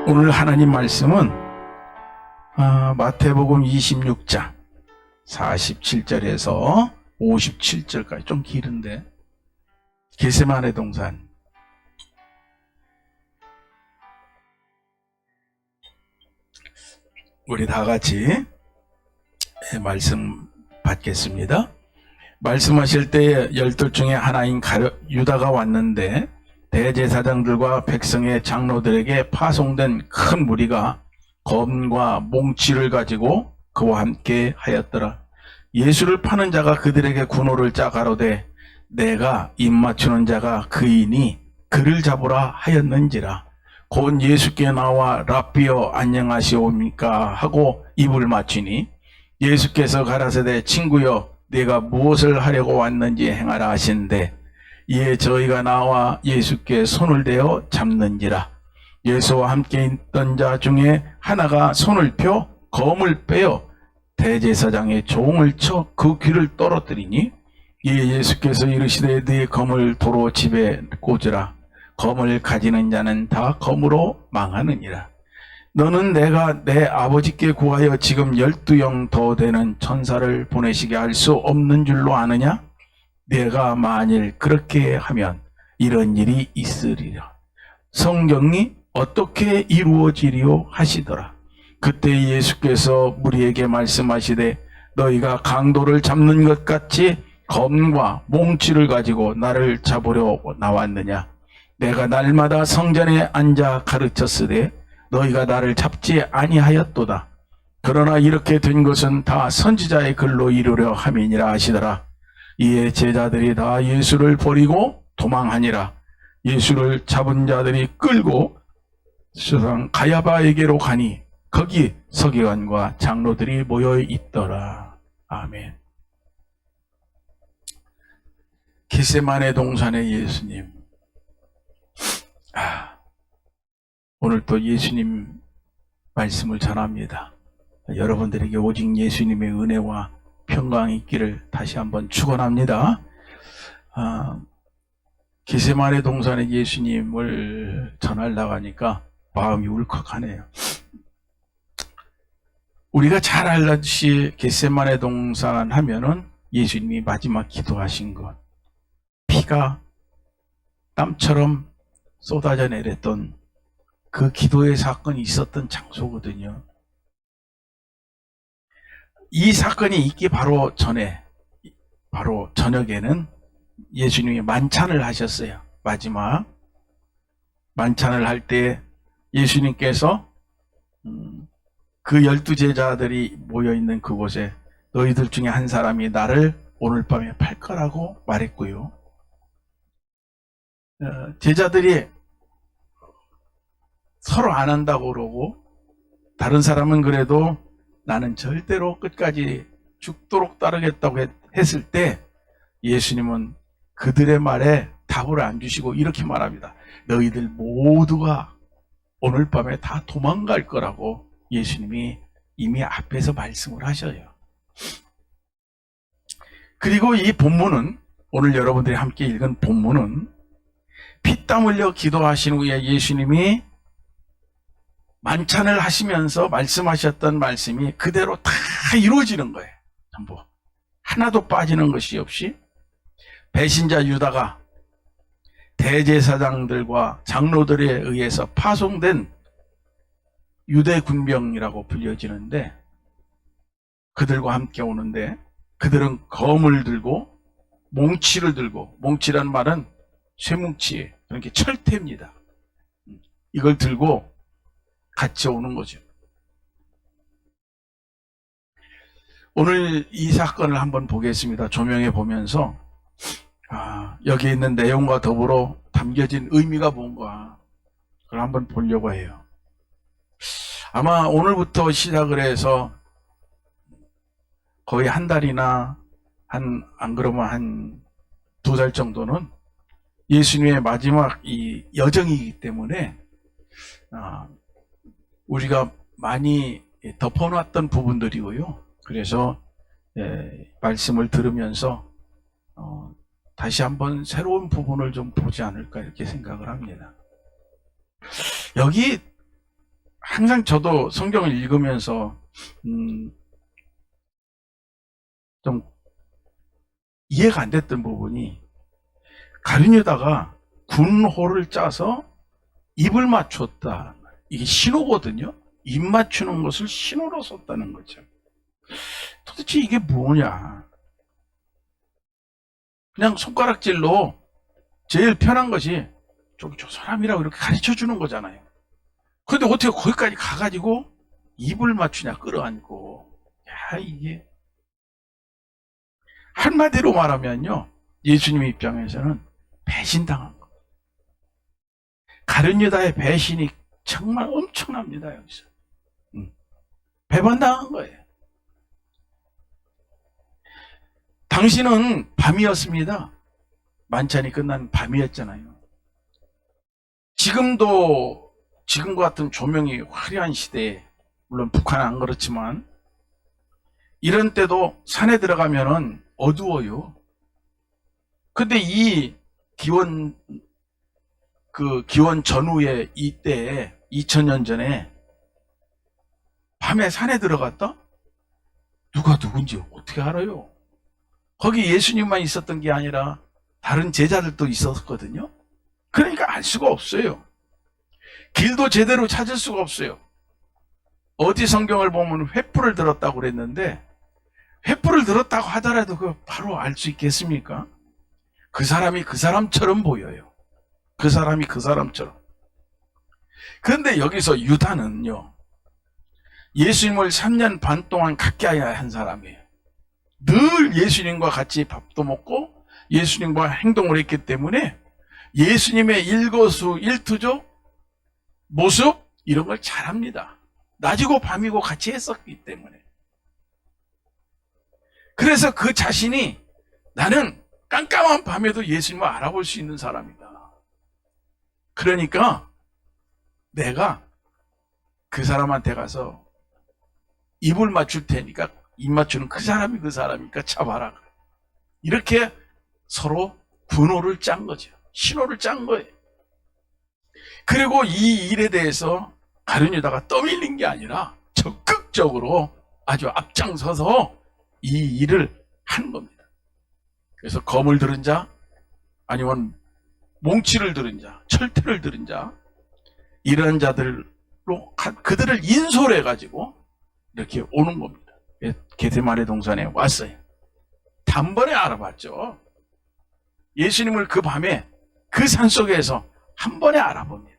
오늘 하나님 말씀은 마태복음 26장 47절에서 57절까지 좀 길은데, 겟세마네 동산. 우리 다 같이 말씀 받겠습니다. 말씀하실 때 12 중에 하나인 유다가 왔는데, 대제사장들과 백성의 장로들에게 파송된 큰 무리가 검과 몽치를 가지고 그와 함께 하였더라. 예수를 파는 자가 그들에게 군호를 짜 가로되, 내가 입맞추는 자가 그이니 그를 잡으라 하였는지라. 곧 예수께 나와 랍비여 안녕하시옵니까 하고 입을 맞추니, 예수께서 가라사대, 친구여 네가 무엇을 하려고 왔는지 행하라 하시는데, 이에 저희가 나와 예수께 손을 대어 잡는지라. 예수와 함께 있던 자 중에 하나가 손을 펴 검을 빼어 대제사장의 종을 쳐 그 귀를 떨어뜨리니, 이에 예수께서 이르시되 네 검을 도로 집에 꽂으라. 검을 가지는 자는 다 검으로 망하느니라. 너는 내가 내 아버지께 구하여 지금 12영 더 되는 천사를 보내시게 할 수 없는 줄로 아느냐? 내가 만일 그렇게 하면 이런 일이 있으리라. 성경이 어떻게 이루어지리요 하시더라. 그때 예수께서 무리에게 말씀하시되, 너희가 강도를 잡는 것 같이 검과 몽치를 가지고 나를 잡으려 나왔느냐? 내가 날마다 성전에 앉아 가르쳤으되 너희가 나를 잡지 아니하였도다. 그러나 이렇게 된 것은 다 선지자의 글로 이루려 함이니라 하시더라. 이에 제자들이 다 예수를 버리고 도망하니라. 예수를 잡은 자들이 끌고 수상 가야바에게로 가니 거기 서기관과 장로들이 모여 있더라. 아멘. 겟세마네 동산의 예수님. 오늘 또 예수님 말씀을 전합니다. 여러분들에게 오직 예수님의 은혜와 평강이 있기를 다시 한번 축원합니다. 겟세마네 동산의 예수님을 전하려고 하니까 마음이 울컥하네요. 우리가 잘 알다시피 겟세마네 동산 하면은 예수님이 마지막 기도하신 것, 피가 땀처럼 쏟아져 내렸던 그 기도의 사건이 있었던 장소거든요. 이 사건이 있기 바로 전에, 바로 저녁에는 예수님이 만찬을 하셨어요. 마지막 만찬을 할 때 예수님께서 그 12제자들이 모여있는 그곳에 너희들 중에 한 사람이 나를 오늘 밤에 팔 거라고 말했고요. 제자들이 서로 안 한다고 그러고, 다른 사람은 그래도 나는 절대로 끝까지 죽도록 따르겠다고 했을 때 예수님은 그들의 말에 답을 안 주시고 이렇게 말합니다. 너희들 모두가 오늘 밤에 다 도망갈 거라고 예수님이 이미 앞에서 말씀을 하셔요. 그리고 이 본문은, 오늘 여러분들이 함께 읽은 본문은 피땀 흘려 기도하신 후에 예수님이 만찬을 하시면서 말씀하셨던 말씀이 그대로 다 이루어지는 거예요. 전부 하나도 빠지는 것이 없이 배신자 유다가 대제사장들과 장로들에 의해서 파송된 유대 군병이라고 불려지는데, 그들과 함께 오는데 그들은 검을 들고 몽치를 들고, 몽치란 말은 쇠뭉치, 그러니까 철퇴입니다. 이걸 들고 같이 오는 거죠. 오늘 이 사건을 한번 보겠습니다. 조명해 보면서 여기 있는 내용과 더불어 담겨진 의미가 뭔가 그걸 한번 보려고 해요. 아마 오늘부터 시작을 해서 거의 한 달이나 안 그러면 한 2달 정도는 예수님의 마지막 이 여정이기 때문에 우리가 많이 덮어놨던 부분들이고요. 그래서 말씀을 들으면서 다시 한번 새로운 부분을 좀 보지 않을까 이렇게 생각을 합니다. 여기 항상 저도 성경을 읽으면서 좀 이해가 안 됐던 부분이, 가룟유다가 군호를 짜서 입을 맞췄다. 이게 신호거든요. 입 맞추는 것을 신호로 썼다는 거죠. 도대체 이게 뭐냐. 그냥 손가락질로 제일 편한 것이 저 사람이라고 이렇게 가르쳐 주는 거잖아요. 근데 어떻게 거기까지 가가지고 입을 맞추냐, 끌어안고. 야, 이게. 한마디로 말하면요, 예수님 입장에서는 배신당한 거. 가룟유다의 배신이 정말 엄청납니다, 여기서. 배반당한 거예요. 당신은 밤이었습니다. 만찬이 끝난 밤이었잖아요. 지금도, 지금과 같은 조명이 화려한 시대에, 물론 북한은 안 그렇지만, 이런 때도 산에 들어가면은 어두워요. 근데 이 기원 전후에, 이때에 2000년 전에 밤에 산에 들어갔다? 누가 누군지 어떻게 알아요? 거기 예수님만 있었던 게 아니라 다른 제자들도 있었거든요. 그러니까 알 수가 없어요. 길도 제대로 찾을 수가 없어요. 어디 성경을 보면 횃불을 들었다고 그랬는데, 횃불을 들었다고 하더라도 그 바로 알 수 있겠습니까? 그 사람이 그 사람처럼 보여요. 그 사람이 그 사람처럼. 그런데 여기서 유다는요, 예수님을 3년 반 동안 가까이 한 사람이에요. 늘 예수님과 같이 밥도 먹고 예수님과 행동을 했기 때문에 예수님의 일거수일투족 모습, 이런 걸 잘합니다. 낮이고 밤이고 같이 했었기 때문에. 그래서 그 자신이, 나는 깜깜한 밤에도 예수님을 알아볼 수 있는 사람이다. 그러니까 내가 그 사람한테 가서 입을 맞출 테니까, 입 맞추는 그 사람이 그 사람이니까 잡아라. 이렇게 서로 분호를 짠 거죠. 신호를 짠 거예요. 그리고 이 일에 대해서 가룟유다가 떠밀린 게 아니라 적극적으로 아주 앞장서서 이 일을 하는 겁니다. 그래서 검을 들은 자, 아니면 몽치를 들은 자, 철퇴를 들은 자, 이런 자들로 그들을 인솔해 가지고 이렇게 오는 겁니다. 게세마네 동산에 왔어요. 단번에 알아봤죠. 예수님을 그 밤에 그 산속에서 한 번에 알아봅니다.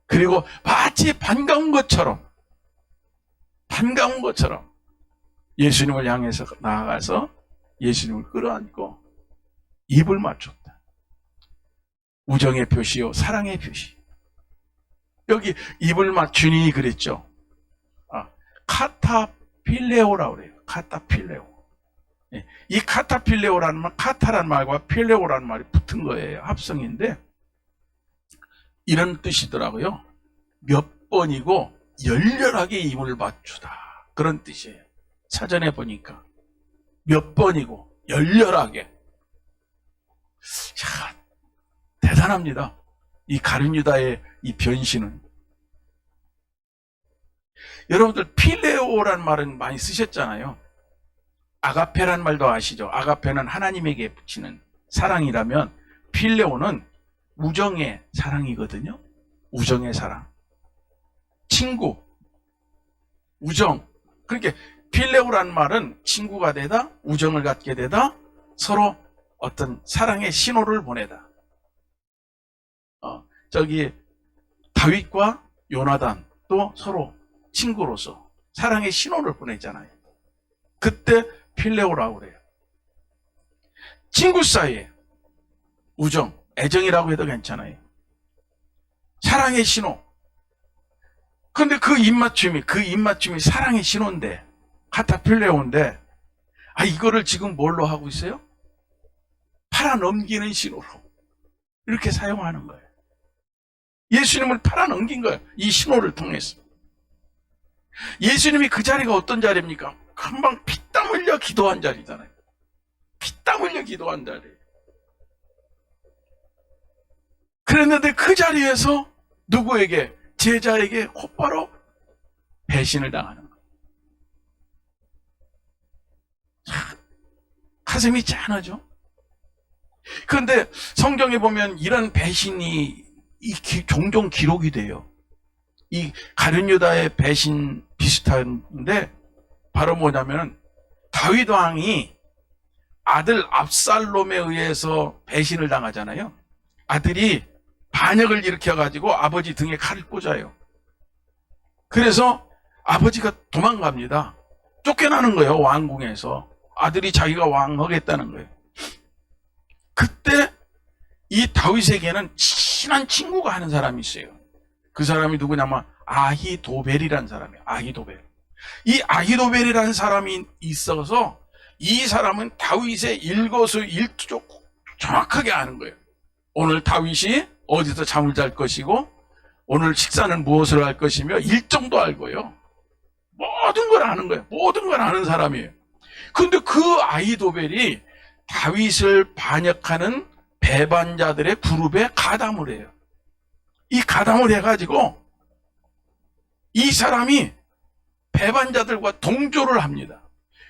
그리고 마치 반가운 것처럼 예수님을 향해서 나아가서 예수님을 끌어안고 입을 맞췄다. 우정의 표시요, 사랑의 표시. 여기 입을 맞추니 그랬죠. 카타필레오라고 그래요. 카타필레오. 이 카타필레오라는 말, 카타란 말과 필레오라는 말이 붙은 거예요. 합성인데 이런 뜻이더라고요. 몇 번이고 열렬하게 입을 맞추다, 그런 뜻이에요. 사전에 보니까 몇 번이고 열렬하게. 자, 대단합니다. 이 가룟유다의 이 변신은. 여러분들 필레오라는 말은 많이 쓰셨잖아요. 아가페란 말도 아시죠? 아가페는 하나님에게 붙이는 사랑이라면 필레오는 우정의 사랑이거든요. 우정의 사랑. 친구, 우정. 그러니까 필레오라는 말은 친구가 되다, 우정을 갖게 되다, 서로 어떤 사랑의 신호를 보내다. 저기 다윗과 요나단도 서로 친구로서 사랑의 신호를 보내잖아요. 그때 필레오라고 그래요. 친구 사이에 우정, 애정이라고 해도 괜찮아요. 사랑의 신호. 그런데 그 입맞춤이 사랑의 신호인데, 카타필레오인데, 이거를 지금 뭘로 하고 있어요? 팔아넘기는 신호로 이렇게 사용하는 거예요. 예수님을 팔아넘긴 거예요. 이 신호를 통해서. 예수님이 그 자리가 어떤 자리입니까? 금방 피땀 흘려 기도한 자리잖아요. 피땀 흘려 기도한 자리. 그랬는데 그 자리에서 누구에게? 제자에게 곧바로 배신을 당하는 거예요. 가슴이 짠하죠. 그런데 성경에 보면 이런 배신이 종종 기록이 돼요. 이 가룟 유다의 배신 비슷한데 바로 뭐냐면 다윗 왕이 아들 압살롬에 의해서 배신을 당하잖아요. 아들이 반역을 일으켜가지고 아버지 등에 칼을 꽂아요. 그래서 아버지가 도망갑니다. 쫓겨나는 거예요. 왕궁에서. 아들이 자기가 왕하겠다는 거예요. 그때 이 다윗에게는 친한 친구가 하는 사람이 있어요. 그 사람이 누구냐면 아히도벨이라는 사람이에요. 아히도벨. 이 아히도벨이라는 사람이 있어서 이 사람은 다윗의 일거수일투족 정확하게 아는 거예요. 오늘 다윗이 어디서 잠을 잘 것이고 오늘 식사는 무엇을 할 것이며 일정도 알고요. 모든 걸 아는 거예요. 모든 걸 아는 사람이에요. 그런데 그 아히도벨이 다윗을 반역하는 배반자들의 그룹에 가담을 해요. 이 가담을 해가지고 이 사람이 배반자들과 동조를 합니다.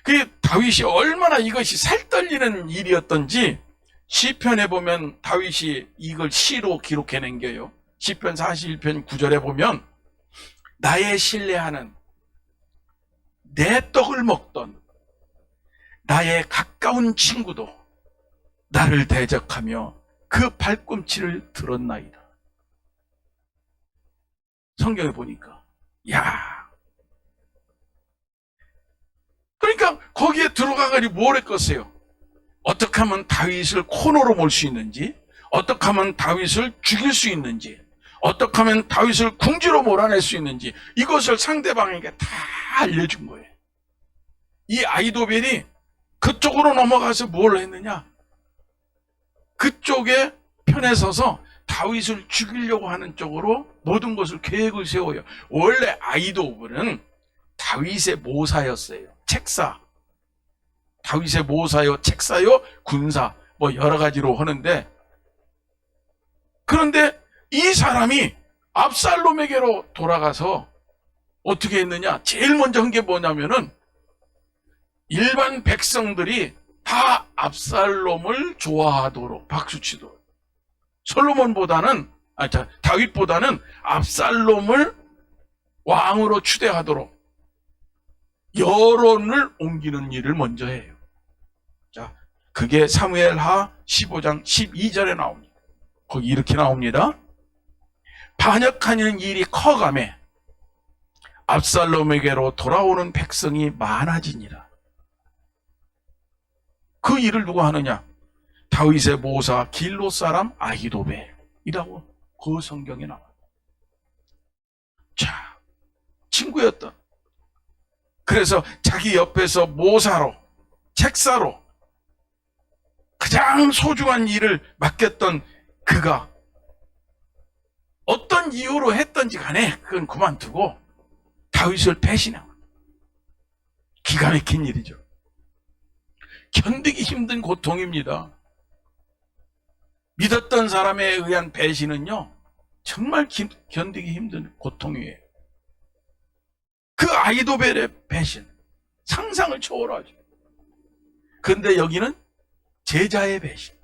그 다윗이 얼마나 이것이 살떨리는 일이었던지 시편에 보면 다윗이 이걸 시로 기록해낸겨요. 시편 41편 9절에 보면 나의 신뢰하는 내 떡을 먹던 나의 가까운 친구도 나를 대적하며 그 발꿈치를 들었나이다. 성경에 보니까 그러니까 거기에 들어가가지고 뭘 했겠어요? 어떻게 하면 다윗을 코너로 몰 수 있는지, 어떻게 하면 다윗을 죽일 수 있는지, 어떻게 하면 다윗을 궁지로 몰아낼 수 있는지 이것을 상대방에게 다 알려준 거예요. 이 아히도벨이 그쪽으로 넘어가서 뭘 했느냐? 그쪽에 편에 서서 다윗을 죽이려고 하는 쪽으로 모든 것을 계획을 세워요. 원래 아히도벨은 다윗의 모사였어요. 책사. 다윗의 모사요, 책사요, 군사 뭐 여러 가지로 하는데 그런데 이 사람이 압살롬에게로 돌아가서 어떻게 했느냐? 제일 먼저 한 게 뭐냐면은 일반 백성들이 다 압살롬을 좋아하도록 박수치도록 다윗보다는 압살롬을 왕으로 추대하도록 여론을 옮기는 일을 먼저 해요. 자, 그게 사무엘하 15장 12절에 나옵니다. 거기 이렇게 나옵니다. 반역하는 일이 커가매 압살롬에게로 돌아오는 백성이 많아지니라. 그 일을 누가 하느냐? 다윗의 모사 길롯 사람 아히도벨이라고 그 성경에 나와요. 자, 친구였던. 그래서 자기 옆에서 모사로, 책사로 가장 소중한 일을 맡겼던 그가 어떤 이유로 했던지 간에 그건 그만두고 다윗을 배신한 거예요. 기가 막힌 일이죠. 견디기 힘든 고통입니다. 믿었던 사람에 의한 배신은요, 정말 견디기 힘든 고통이에요. 그 아히도벨의 배신, 상상을 초월하죠. 그런데 여기는 제자의 배신.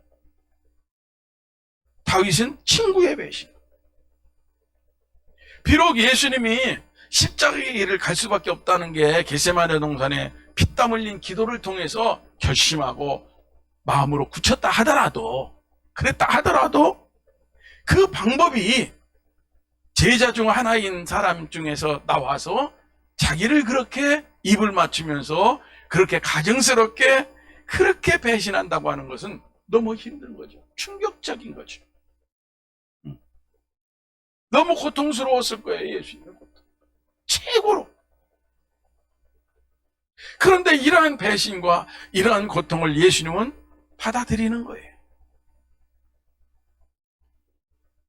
다윗은 친구의 배신. 비록 예수님이 십자가의 길을 갈 수밖에 없다는 게 겟세마네 동산에 피땀 흘린 기도를 통해서 결심하고 마음으로 굳혔다 하더라도, 그랬다 하더라도 그 방법이 제자 중 하나인 사람 중에서 나와서 자기를 그렇게 입을 맞추면서 그렇게 가정스럽게 그렇게 배신한다고 하는 것은 너무 힘든 거죠. 충격적인 거죠. 너무 고통스러웠을 거예요. 예수님의 고통. 최고로. 그런데 이러한 배신과 이러한 고통을 예수님은 받아들이는 거예요.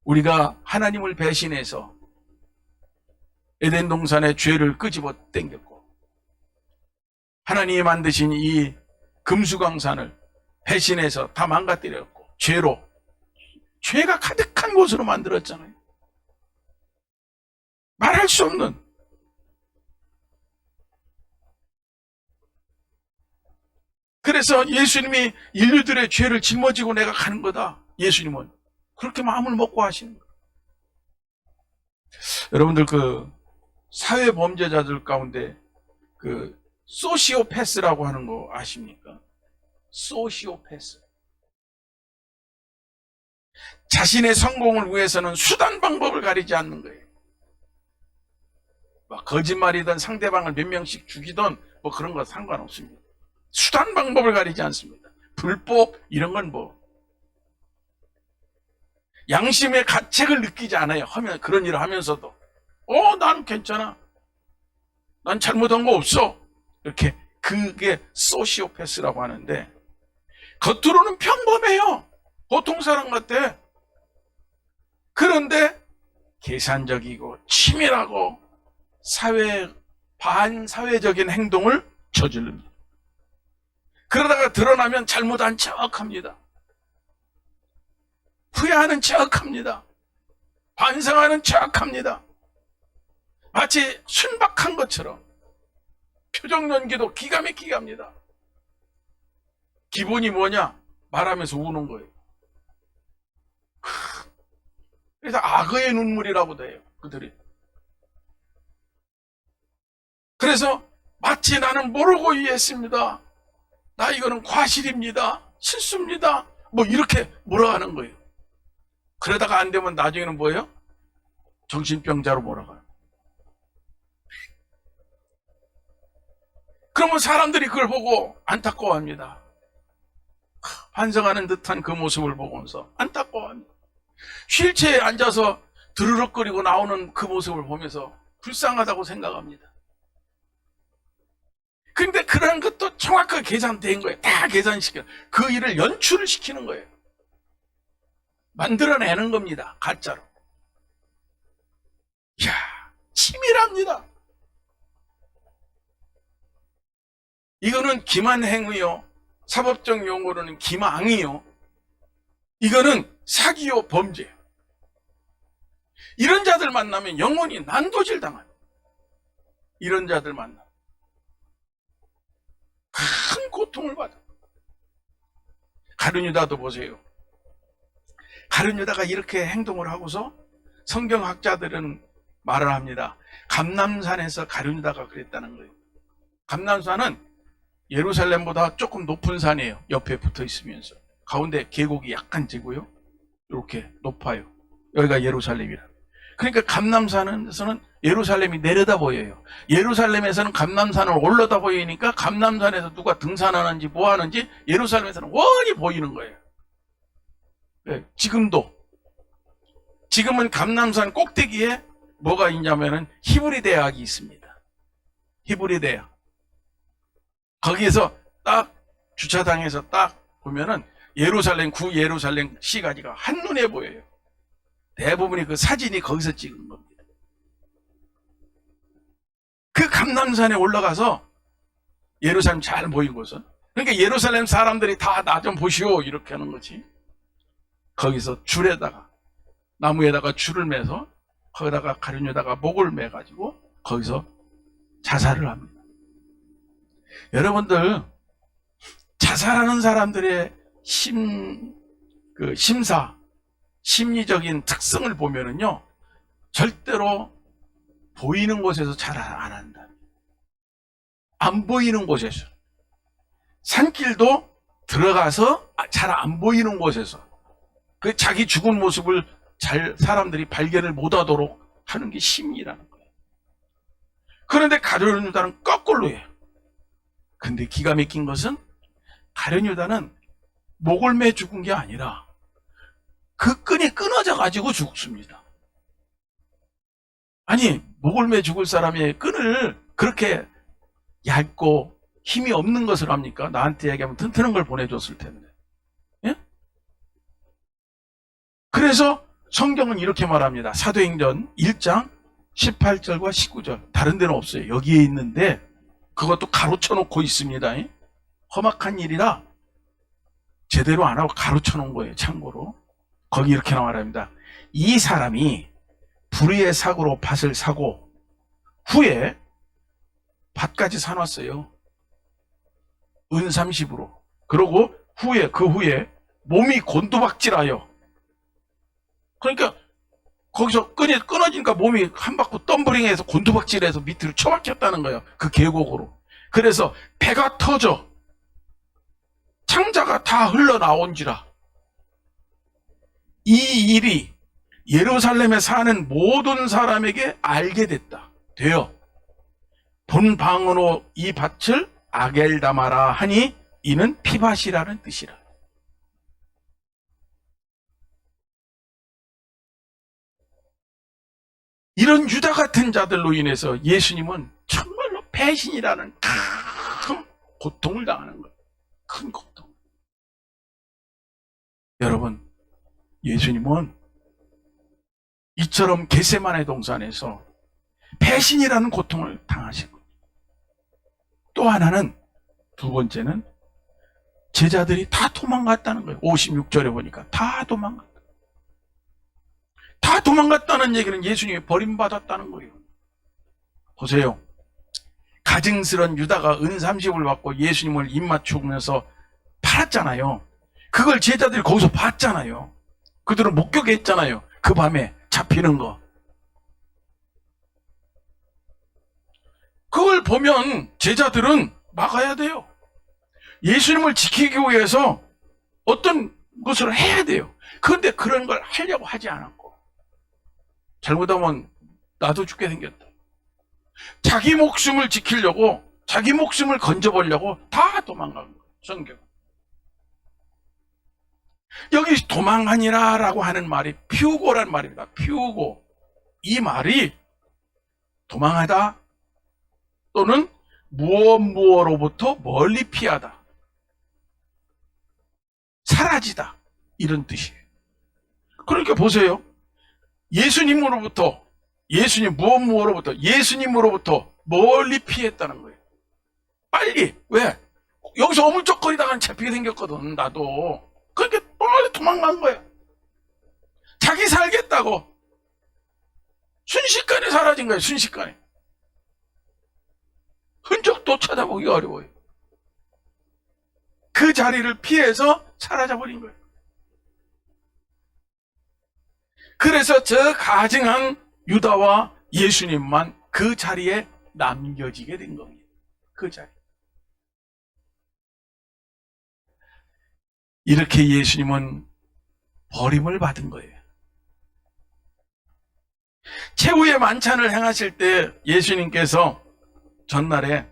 우리가 하나님을 배신해서 에덴 동산의 죄를 끄집어 당겼고 하나님이 만드신 이 금수강산을 배신해서 다 망가뜨렸고 죄가 가득한 곳으로 만들었잖아요. 말할 수 없는. 그래서 예수님이 인류들의 죄를 짊어지고 내가 가는 거다. 예수님은 그렇게 마음을 먹고 하시는 거예요. 여러분들 그 사회 범죄자들 가운데 그 소시오패스라고 하는 거 아십니까? 소시오패스. 자신의 성공을 위해서는 수단 방법을 가리지 않는 거예요. 막 거짓말이든 상대방을 몇 명씩 죽이든 뭐 그런 거 상관없습니다. 수단 방법을 가리지 않습니다. 불법 이런 건 뭐 양심의 가책을 느끼지 않아요. 하면 그런 일을 하면서도 난 괜찮아. 난 잘못한 거 없어. 이렇게 그게 소시오패스라고 하는데 겉으로는 평범해요. 보통 사람 같아. 그런데 계산적이고 치밀하고 반사회적인 행동을 저지릅니다. 그러다가 드러나면 잘못한 척합니다. 후회하는 척합니다. 반성하는 척합니다. 마치 순박한 것처럼 표정 연기도 기가 막히게 합니다. 기본이 뭐냐? 말하면서 우는 거예요. 그래서 악어의 눈물이라고도 해요. 그들이. 그래서 마치 나는 모르고 이해했습니다. 나 이거는 과실입니다. 실수입니다. 뭐 이렇게 몰아가는 거예요. 그러다가 안 되면 나중에는 뭐예요? 정신병자로 몰아가요. 그러면 사람들이 그걸 보고 안타까워합니다. 반성하는 듯한 그 모습을 보면서 안타까워합니다. 휠체어에 앉아서 드르륵거리고 나오는 그 모습을 보면서 불쌍하다고 생각합니다. 근데 그런 것도 정확하게 계산된 거예요. 다 계산시켜. 그 일을 연출을 시키는 거예요. 만들어내는 겁니다. 가짜로. 이야, 치밀합니다. 이거는 기만행위요. 사법적 용어로는 기망이요. 이거는 사기요, 범죄요. 이런 자들 만나면 영원히 난도질 당합니다. 이런 자들 만나면 큰 고통을 받아. 가룟 유다도 보세요. 가룟 유다가 이렇게 행동을 하고서 성경학자들은 말을 합니다. 감람산에서 가룟 유다가 그랬다는 거예요. 감람산은 예루살렘보다 조금 높은 산이에요. 옆에 붙어 있으면서 가운데 계곡이 약간 지고요. 이렇게 높아요. 여기가 예루살렘이라. 그러니까 감람산에서는 예루살렘이 내려다 보여요. 예루살렘에서는 감람산을 올라다 보이니까 감람산에서 누가 등산하는지 뭐 하는지 예루살렘에서는 훤히 보이는 거예요. 네, 지금은 감람산 꼭대기에 뭐가 있냐면은 히브리 대학이 있습니다. 히브리 대학. 거기에서 딱 주차장에서 딱 보면은 예루살렘 구 예루살렘 시가지가 한눈에 보여요. 대부분이 그 사진이 거기서 찍은 겁니다. 그 감람산에 올라가서 예루살렘 잘 보이는 곳은 그러니까 예루살렘 사람들이 다 나 좀 보시오 이렇게 하는 거지. 거기서 줄에다가 나무에다가 줄을 매서 거기다가 가룟유다가 목을 매가지고 거기서 자살을 합니다. 여러분들 자살하는 사람들의 심리적인 특성을 보면은요, 절대로 보이는 곳에서 잘 안 한다. 안 보이는 곳에서. 산길도 들어가서 잘 안 보이는 곳에서. 그 자기 죽은 모습을 사람들이 발견을 못 하도록 하는 게 심리라는 거예요. 그런데 가룟 유다는 거꾸로 해요. 근데 기가 막힌 것은 가룟 유다는 목을 매 죽은 게 아니라 그 끈이 끊어져 가지고 죽습니다. 아니, 목을 매 죽을 사람이 끈을 그렇게 얇고 힘이 없는 것을 합니까? 나한테 얘기하면 튼튼한 걸 보내줬을 텐데. 예? 그래서 성경은 이렇게 말합니다. 사도행전 1장 18절과 19절. 다른 데는 없어요. 여기에 있는데 그것도 가로쳐 놓고 있습니다. 험악한 일이라 제대로 안 하고 가로쳐 놓은 거예요. 참고로. 거기 이렇게 말합니다. 이 사람이 불의의 사고로 밭을 사고 후에 밭까지 사놨어요. 은 30으로. 그러고 그 후에 몸이 곤두박질하여. 그러니까 거기서 끊어지니까 몸이 한 바퀴 덤블링해서 곤두박질해서 밑으로 처박혔다는 거예요. 그 계곡으로. 그래서 배가 터져 창자가 다 흘러나온지라. 이 일이 예루살렘에 사는 모든 사람에게 알게 돼요. 본방으로 이 밭을 아겔다마라 하니 이는 피밭이라는 뜻이라. 이런 유다 같은 자들로 인해서 예수님은 정말로 배신이라는 큰 고통을 당하는 거예요. 큰 고통. 여러분, 예수님은 이처럼 겟세마네 동산에서 배신이라는 고통을 당하신 거예요. 또 하나는, 두 번째는 제자들이 다 도망갔다는 거예요. 56절에 보니까 다 도망갔다. 다 도망갔다는 얘기는 예수님이 버림받았다는 거예요. 보세요. 가증스런 유다가 은 30을 받고 예수님을 입맞추면서 팔았잖아요. 그걸 제자들이 거기서 봤잖아요. 그들은 목격했잖아요. 그 밤에 잡히는 거. 그걸 보면 제자들은 막아야 돼요. 예수님을 지키기 위해서 어떤 것을 해야 돼요. 그런데 그런 걸 하려고 하지 않았고, 잘못하면 나도 죽게 생겼다. 자기 목숨을 지키려고, 자기 목숨을 건져보려고 다 도망간 거예요. 성경. 여기 도망하니라 라고 하는 말이 피우고란 말입니다. 피우고. 이 말이 도망하다 또는 무엇로부터 멀리 피하다, 사라지다, 이런 뜻이에요. 그러니까 보세요. 예수님으로부터 멀리 피했다는 거예요. 빨리. 왜? 여기서 어물쩍거리다가 잡히게 생겼거든, 나도. 그러니까 빨리 도망간 거야. 자기 살겠다고. 순식간에 사라진 거예요. 순식간에. 흔적도 찾아보기 어려워요. 그 자리를 피해서 사라져버린 거예요. 그래서 저 가증한 유다와 예수님만 그 자리에 남겨지게 된 겁니다. 그 자리. 이렇게 예수님은 버림을 받은 거예요. 최후의 만찬을 행하실 때 예수님께서 전날에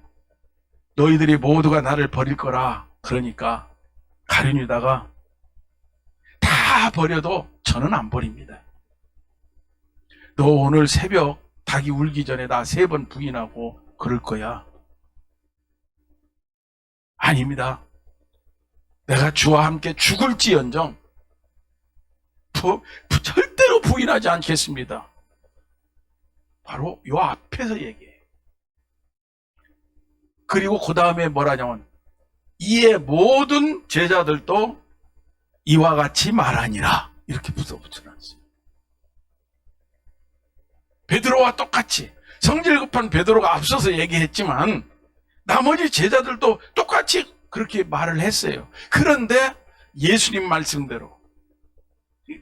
너희들이 모두가 나를 버릴 거라. 그러니까 가룟 유다가 다 버려도 저는 안 버립니다. 너 오늘 새벽 닭이 울기 전에 나 3번 부인하고 그럴 거야. 아닙니다. 내가 주와 함께 죽을지언정 절대로 부인하지 않겠습니다. 바로 요 앞에서 얘기해요. 그리고 그 다음에 뭐라냐면 이에 모든 제자들도 이와 같이 말하니라, 이렇게 붙여놨어요. 베드로와 똑같이, 성질 급한 베드로가 앞서서 얘기했지만 나머지 제자들도 똑같이 그렇게 말을 했어요. 그런데 예수님 말씀대로,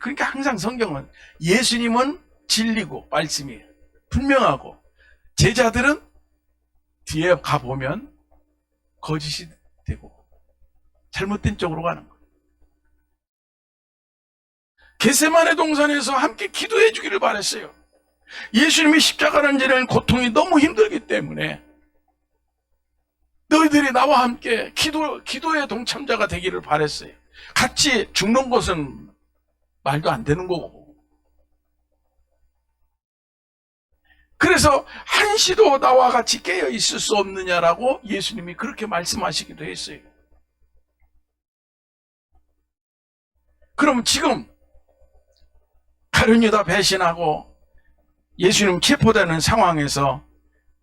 그러니까 항상 성경은 예수님은 진리고 말씀이 분명하고 제자들은 뒤에 가보면 거짓이 되고 잘못된 쪽으로 가는 거예요. 겟세마네 동산에서 함께 기도해 주기를 바랬어요. 예수님이 십자가를 지는 고통이 너무 힘들기 때문에 너희들이 나와 함께 기도의 동참자가 되기를 바랬어요. 같이 죽는 것은 말도 안 되는 거고. 그래서 한시도 나와 같이 깨어 있을 수 없느냐라고 예수님이 그렇게 말씀하시기도 했어요. 그럼 지금 가룟 유다 배신하고 예수님 체포되는 상황에서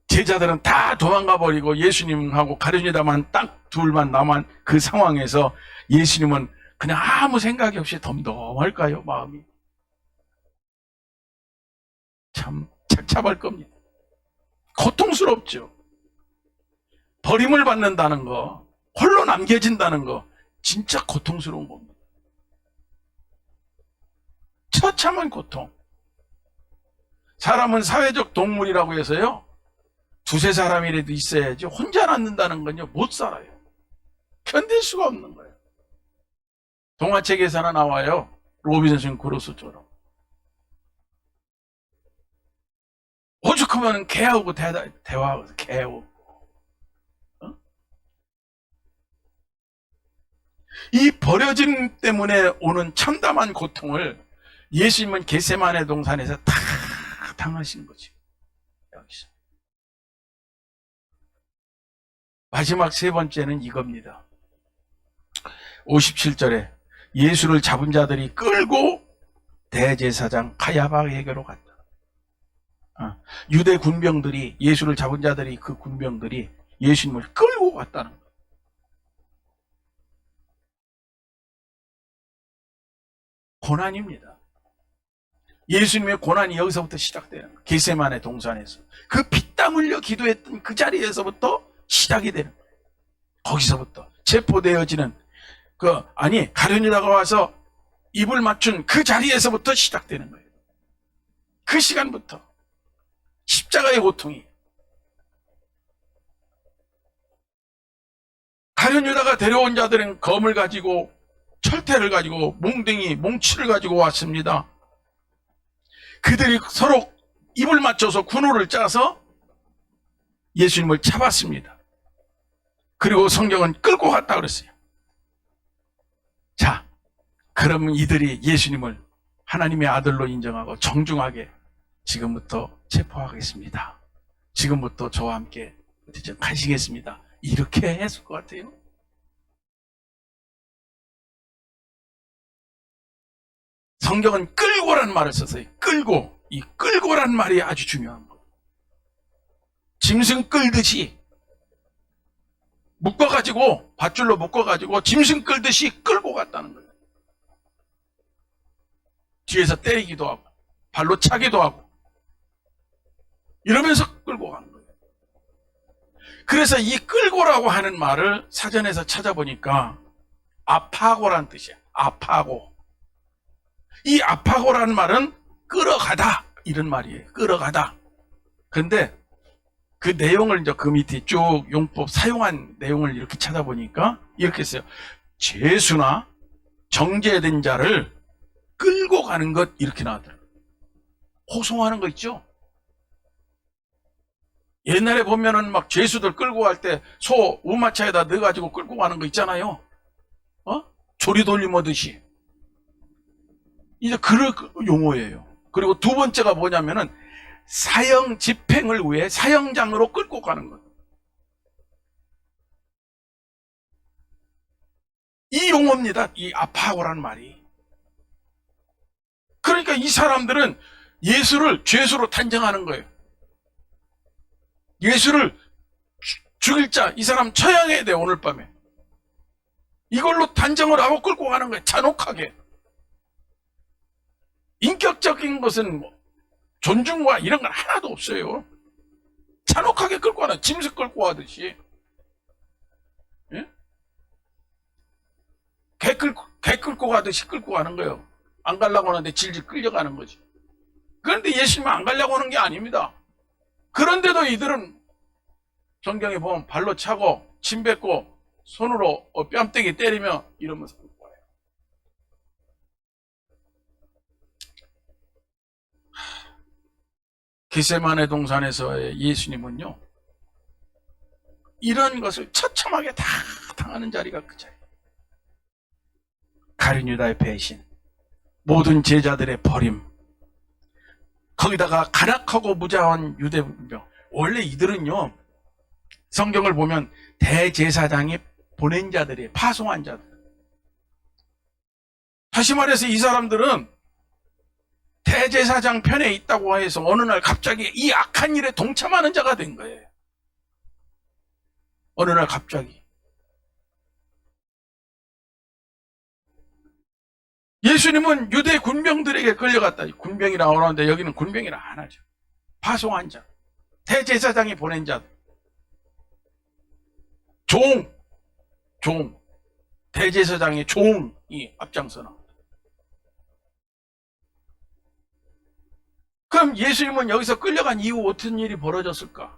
제자들은 다 도망가 버리고 예수님하고 가룟 유다만 딱 둘만 남은 그 상황에서 예수님은 그냥 아무 생각이 없이 덤덤할까요? 마음이 참 착잡할 겁니다. 고통스럽죠. 버림을 받는다는 거, 홀로 남겨진다는 거, 진짜 고통스러운 겁니다. 처참한 고통. 사람은 사회적 동물이라고 해서요, 두세 사람이라도 있어야지 혼자 낳는다는 건요, 못 살아요. 견딜 수가 없는 거예요. 동화책에서 하나 나와요. 로빈슨 크루소처럼. 오죽하면 개하고 대화하고 개하고. 이 버려짐 때문에 오는 참담한 고통을 예수님은 겟세마네 동산에서 다 당하신 거죠. 여기서. 마지막 세 번째는 이겁니다. 57절에 예수를 잡은 자들이 끌고 대제사장 가야바에게로 갔다. 유대 군병들이, 예수를 잡은 자들이, 그 군병들이 예수님을 끌고 갔다는 거예요. 고난입니다. 예수님의 고난이 여기서부터 시작되는 거예요. 겟세마네 동산에서. 그 피땀 흘려 기도했던 그 자리에서부터 시작이 되는 거예요. 거기서부터 체포되어지는 가룟 유다가 와서 입을 맞춘 그 자리에서부터 시작되는 거예요. 그 시간부터 십자가의 고통이. 가룟 유다가 데려온 자들은 검을 가지고, 철퇴를 가지고, 몽치를 가지고 왔습니다. 그들이 서로 입을 맞춰서 군호를 짜서 예수님을 잡았습니다. 그리고 성경은 끌고 갔다 그랬어요. 자, 그러면 이들이 예수님을 하나님의 아들로 인정하고 정중하게 지금부터 체포하겠습니다. 지금부터 저와 함께 가시겠습니다. 이렇게 했을 것 같아요. 성경은 끌고라는 말을 썼어요. 끌고. 이 끌고라는 말이 아주 중요한 거예요. 짐승 끌듯이 묶어가지고, 밧줄로 묶어가지고 짐승 끌듯이 끌고 갔다는 거예요. 뒤에서 때리기도 하고 발로 차기도 하고 이러면서 끌고 가는 거예요. 그래서 이 끌고라고 하는 말을 사전에서 찾아보니까 아파고라는 뜻이에요. 아파고. 이 아파고라는 말은 끌어가다 이런 말이에요. 끌어가다. 그런데 그 내용을 이제 그 밑에 쭉 용법 사용한 내용을 이렇게 찾아보니까 이렇게 써요. 죄수나 정죄된 자를 끌고 가는 것, 이렇게 나왔더라고요. 호송하는 거 있죠? 옛날에 보면은 막 죄수들 끌고 갈 때 소 우마차에다 넣어가지고 끌고 가는 거 있잖아요. 조리 돌림하듯이. 이제 그런 용어예요. 그리고 두 번째가 뭐냐면은 사형 집행을 위해 사형장으로 끌고 가는 것. 이 용어입니다. 이 아파고라는 말이. 그러니까 이 사람들은 예수를 죄수로 단정하는 거예요. 예수를 죽일 자, 이 사람 처형해야 돼, 오늘 밤에. 이걸로 단정을 하고 끌고 가는 거예요. 잔혹하게. 인격적인 것은 존중과 이런 건 하나도 없어요. 잔혹하게 끌고 가는, 짐승 끌고 가듯이. 예? 개 끌고 가듯이 끌고 가는 거예요. 안 가려고 하는데 질질 끌려가는 거지. 그런데 예수님은 안 가려고 하는 게 아닙니다. 그런데도 이들은 성경에 보면 발로 차고 침 뱉고 손으로 뺨때기 때리며 이러면서 끌고 와요. 겟세마네 동산에서의 예수님은요, 이런 것을 처참하게 다 당하는 자리가 그 자리. 가룟 유다의 배신, 모든 제자들의 버림, 거기다가 간악하고 무자한 유대 군병. 원래 이들은요, 성경을 보면 대제사장이 보낸 자들이에요. 파송한 자들. 다시 말해서 이 사람들은 대제사장 편에 있다고 해서 어느 날 갑자기 이 악한 일에 동참하는 자가 된 거예요. 어느 날 갑자기. 예수님은 유대 군병들에게 끌려갔다. 군병이라고 하는데 여기는 군병이라 안 하죠. 파송한 자. 대제사장이 보낸 자, 종, 대제사장의 종이 앞장서나. 그럼 예수님은 여기서 끌려간 이후 어떤 일이 벌어졌을까?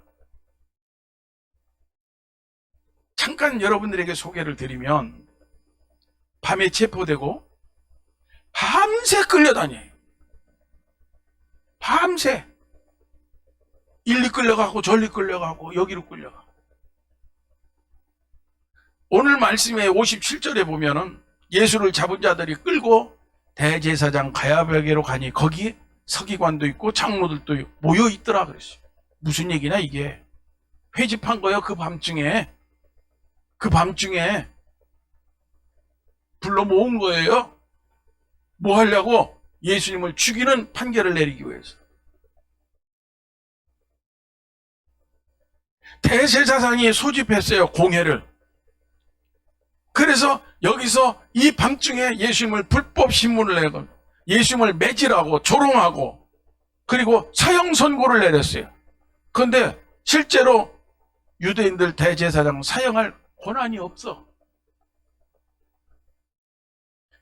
잠깐 여러분들에게 소개를 드리면, 밤에 체포되고 밤새 끌려다녀요. 밤새 일리 끌려가고 저리 끌려가고 여기로 끌려가고. 오늘 말씀의 57절에 보면은 예수를 잡은 자들이 끌고 대제사장 가야바에게로 가니 거기 서기관도 있고 장로들도 모여 있더라 그랬어요. 무슨 얘기냐 이게? 회집한 거예요. 그 밤중에 불러 모은 거예요. 뭐 하려고? 예수님을 죽이는 판결을 내리기 위해서. 대제사장이 소집했어요, 공회를. 그래서 여기서 이 밤중에 예수님을 불법 신문을 내고 예수님을 매질하고 조롱하고 그리고 사형 선고를 내렸어요. 그런데 실제로 유대인들 대제사장 사형할 권한이 없어.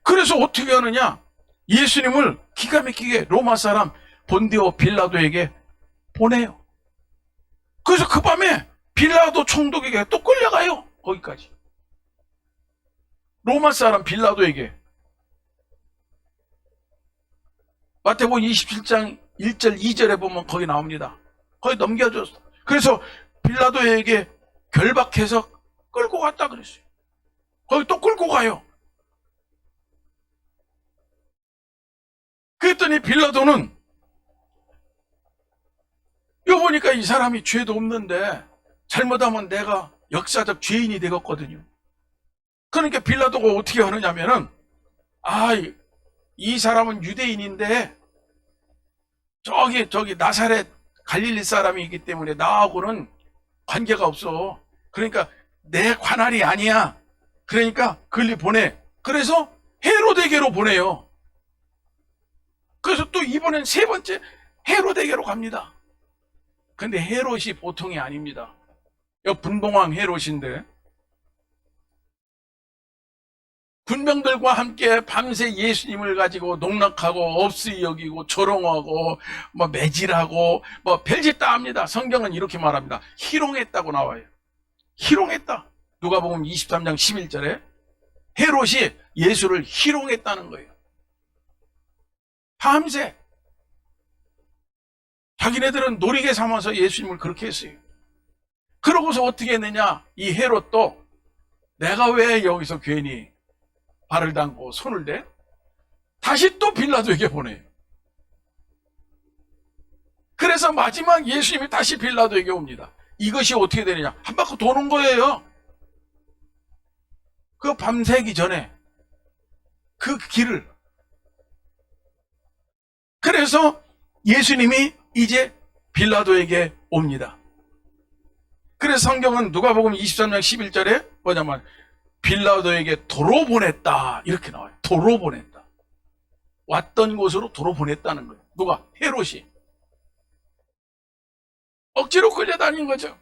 그래서 어떻게 하느냐? 예수님을 기가 막히게 로마 사람 본디오 빌라도에게 보내요. 그래서 그 밤에 빌라도 총독에게 또 끌려가요. 거기까지. 로마 사람 빌라도에게. 마태복음 27장 1절 2절에 보면 거기 나옵니다. 거기 넘겨줬어. 그래서 빌라도에게 결박해서 끌고 갔다 그랬어요. 거기 또 끌고 가요. 그랬더니 빌라도는 이거 보니까 이 사람이 죄도 없는데 잘못하면 내가 역사적 죄인이 되겠거든요. 그러니까 빌라도가 어떻게 하느냐면은 이 사람은 유대인인데 저기 나사렛 갈릴리 사람이기 때문에 나하고는 관계가 없어. 그러니까 내 관할이 아니야. 그러니까 글리 보내. 그래서 헤로데게로 보내요. 그래서 또 이번엔 세 번째 헤로데게로 갑니다. 근데 헤롯이 보통이 아닙니다. 분봉왕 헤롯인데 군병들과 함께 밤새 예수님을 가지고 농락하고 없이 여기고 조롱하고 매질하고 별짓 다 합니다. 성경은 이렇게 말합니다. 희롱했다고 나와요. 희롱했다. 누가복음 23장 11절에 헤롯이 예수를 희롱했다는 거예요. 밤새 자기네들은 놀이개 삼아서 예수님을 그렇게 했어요. 그러고서 어떻게 했느냐? 이 헤롯도 내가 왜 여기서 괜히 발을 담고 손을 대? 다시 또 빌라도에게 보내요. 그래서 마지막 예수님이 다시 빌라도에게 옵니다. 이것이 어떻게 되느냐? 한 바퀴 도는 거예요. 그 밤새기 전에 그 길을. 그래서 예수님이 이제 빌라도에게 옵니다. 그래서 성경은 누가복음 23장 11절에 뭐냐면 빌라도에게 도로 보냈다 이렇게 나와요. 도로 보냈다. 왔던 곳으로 도로 보냈다는 거예요. 누가? 헤롯이. 억지로 끌려다닌 거죠.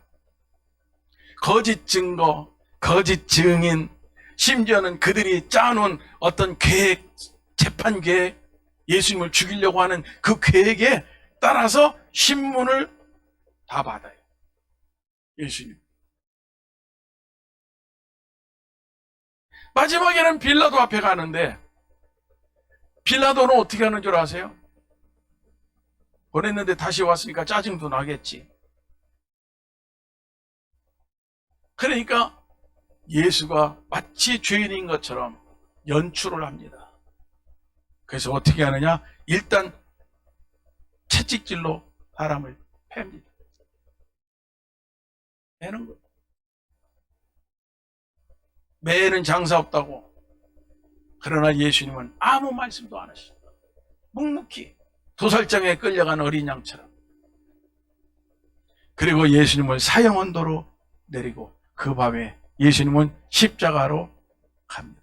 거짓 증거, 거짓 증인, 심지어는 그들이 짜놓은 어떤 계획, 재판 계획, 예수님을 죽이려고 하는 그 계획에 따라서 신문을 다 받아요. 예수님. 마지막에는 빌라도 앞에 가는데 빌라도는 어떻게 하는 줄 아세요? 보냈는데 다시 왔으니까 짜증도 나겠지. 그러니까 예수가 마치 죄인인 것처럼 연출을 합니다. 그래서 어떻게 하느냐? 일단 채찍질로 사람을 팹니다. 매는 거예요. 매는 장사 없다고. 그러나 예수님은 아무 말씀도 안 하시죠. 묵묵히 도살장에 끌려간 어린 양처럼. 그리고 예수님을 사형언도로 내리고 그 밤에 예수님은 십자가로 갑니다.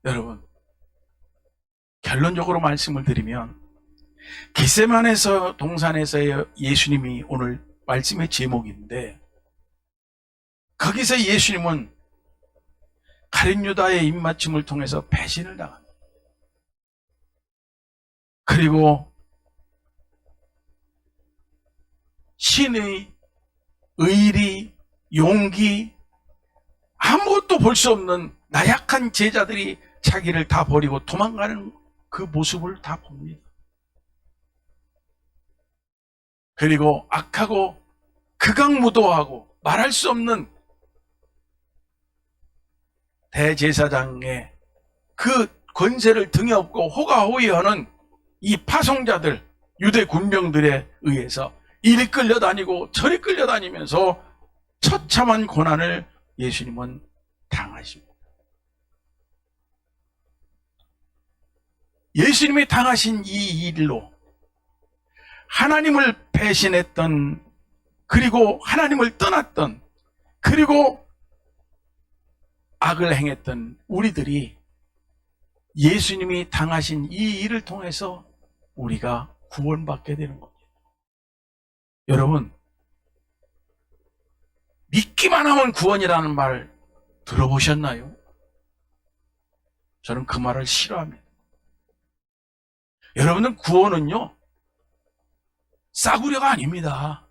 여러분, 결론적으로 말씀을 드리면 겟세마네에서 동산에서의 예수님이 오늘 말씀의 제목인데, 거기서 예수님은 가룟 유다의 입맞춤을 통해서 배신을 당합니다. 그리고 신의 의리, 용기, 아무것도 볼 수 없는 나약한 제자들이 자기를 다 버리고 도망가는 그 모습을 다 봅니다. 그리고 악하고 극악무도하고 말할 수 없는 대제사장의 그 권세를 등에 업고 호가호위하는 이 파송자들, 유대 군병들에 의해서 이리 끌려다니고 저리 끌려다니면서 처참한 고난을 예수님은 당하십니다. 예수님이 당하신 이 일로 하나님을 배신했던, 그리고 하나님을 떠났던, 그리고 악을 행했던 우리들이 예수님이 당하신 이 일을 통해서 우리가 구원받게 되는 겁니다. 여러분, 믿기만 하면 구원이라는 말 들어보셨나요? 저는 그 말을 싫어합니다. 여러분은 구원은요, 싸구려가 아닙니다.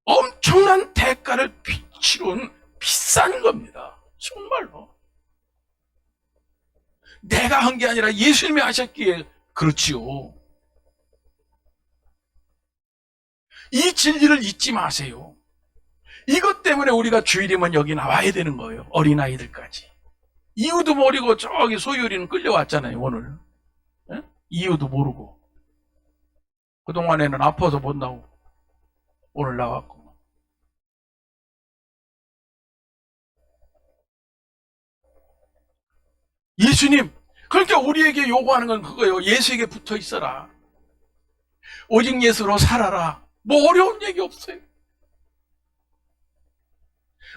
엄청난 대가를 치룬 비싼 겁니다. 정말로. 내가 한 게 아니라 예수님이 하셨기에 그렇지요. 이 진리를 잊지 마세요. 이것 때문에 우리가 주일이면 여기 나와야 되는 거예요. 어린아이들까지. 이유도 모르고 저기 소유리는 끌려왔잖아요, 오늘. 네? 이유도 모르고. 그동안에는 아파서 못 나오고 오늘 나왔고. 예수님, 그러니까 우리에게 요구하는 건 그거예요. 예수에게 붙어 있어라. 오직 예수로 살아라. 뭐 어려운 얘기 없어요.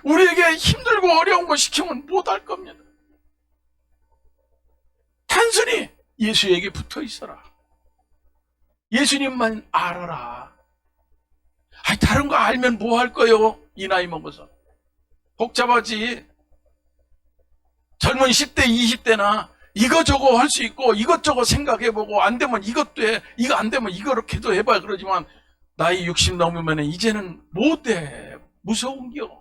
우리에게 힘들고 어려운 거 시키면 못할 겁니다. 단순히 예수에게 붙어 있어라. 예수님만 알아라. 아니, 다른 거 알면 뭐 할 거요? 이 나이 먹어서. 복잡하지. 젊은 10대, 20대나 이거저거 할 수 있고 이것저것 생각해보고 안 되면 이것도 해, 이거 안 되면 이렇게도 해봐 그러지만 나이 60 넘으면 이제는 못해. 무서운겨.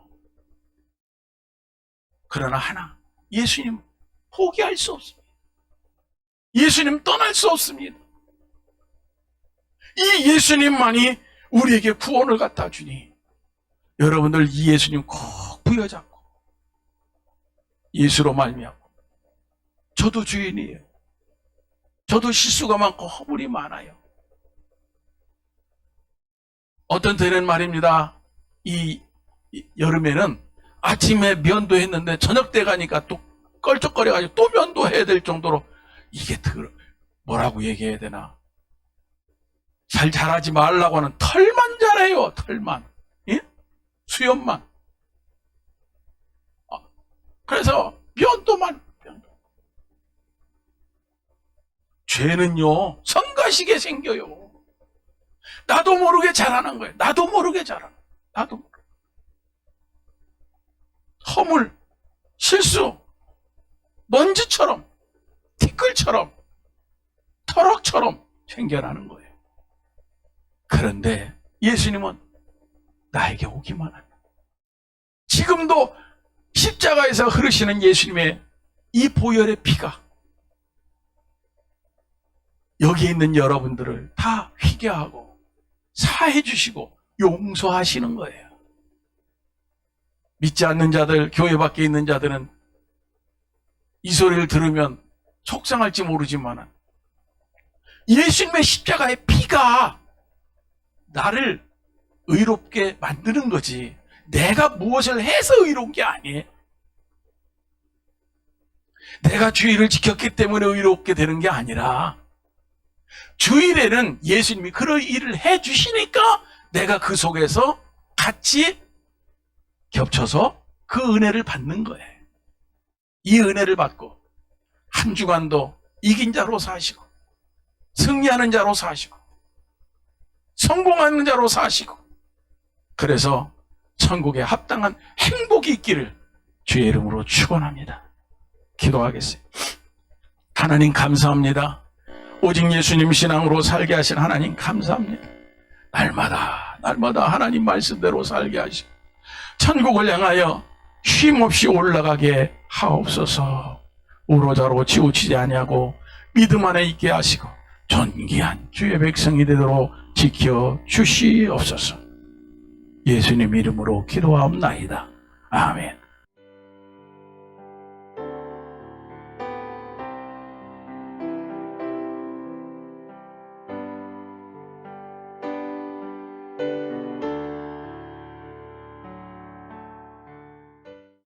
그러나 하나, 예수님 포기할 수 없습니다. 예수님 떠날 수 없습니다. 이 예수님만이 우리에게 구원을 갖다 주니 여러분들 이 예수님 꼭 부여잡고 예수로 말미암고, 저도 주인이에요. 저도 실수가 많고 허물이 많아요. 어떤 때는 말입니다. 이 여름에는 아침에 면도 했는데 저녁 때 가니까 또 껄쩍거려가지고 또 면도해야 될 정도로, 이게 뭐라고 얘기해야 되나, 잘 자라지 말라고 하는 털만 자라요. 털만. 예? 수염만. 그래서 면도만. 죄는요, 성가시게 생겨요. 나도 모르게 자라는 거예요. 나도 모르게 자라는 거예요. 나도 모르게. 허물, 실수, 먼지처럼, 티끌처럼, 터럭처럼 생겨나는 거예요. 그런데 예수님은 나에게 오기만 합니다. 지금도 십자가에서 흐르시는 예수님의 이 보혈의 피가 여기 있는 여러분들을 다 회개하고 사해 주시고 용서하시는 거예요. 믿지 않는 자들, 교회 밖에 있는 자들은 이 소리를 들으면 속상할지 모르지만 예수님의 십자가의 피가 나를 의롭게 만드는 거지, 내가 무엇을 해서 의로운 게 아니에요. 내가 주일을 지켰기 때문에 의롭게 되는 게 아니라 주일에는 예수님이 그런 일을 해주시니까 내가 그 속에서 같이 겹쳐서 그 은혜를 받는 거예요. 이 은혜를 받고 한 주간도 이긴 자로 사시고 승리하는 자로 사시고 성공하는 자로 사시고, 그래서 천국에 합당한 행복이 있기를 주의 이름으로 축원합니다. 기도하겠어요. 하나님 감사합니다. 오직 예수님 신앙으로 살게 하신 하나님 감사합니다. 날마다 하나님 말씀대로 살게 하시고 천국을 향하여 쉼없이 올라가게 하옵소서. 우로자로 치우치지 아니하고 믿음 안에 있게 하시고 존귀한 주의 백성이 되도록 지켜 주시옵소서. 예수님 이름으로 기도하옵나이다. 아멘.